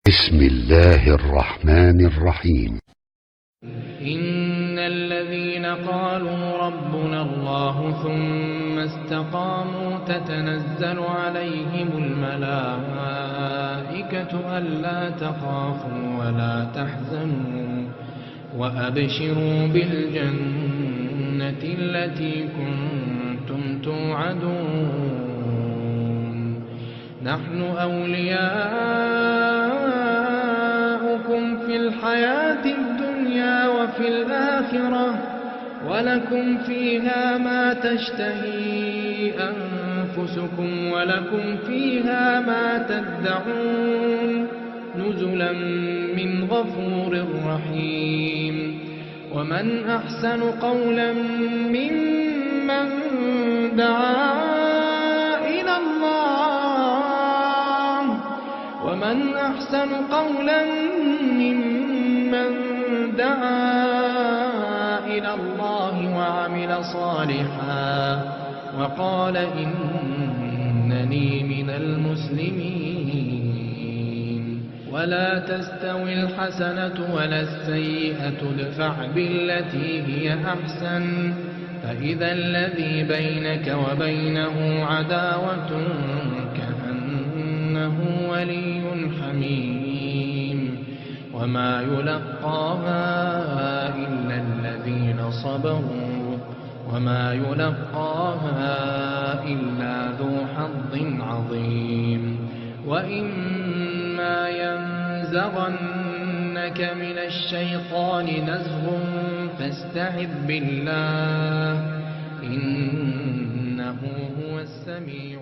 بسم الله الرحمن الرحيم. إن الذين قالوا ربنا الله ثم استقاموا تتنزل عليهم الملائكة ألا تخافوا ولا تحزنوا وأبشروا بالجنة التي كنتم توعدون نحن أولياؤكم في الحياة الدنيا وفي الآخرة ولكم فيها ما تشتهي أنفسكم ولكم فيها ما تدعون نزلا من غفور رحيم. ومن أحسن قولا ممن دعا إلى الله ومن أحسن قولا ممن دعا إلى الله وعمل صالحا وقال إنني من المسلمين. ولا تستوي الحسنة ولا السيئة ادفع بالتي هي أحسن فإذا الذي بينك وبينه عداوة كأنه ولي حميم وما يلقاها إلا الذين صبروا وما يلقاها إلا ذو حظ عظيم. وإما ينزغنك من الشيطان نزغ فاستعذ بالله إنه هو السميع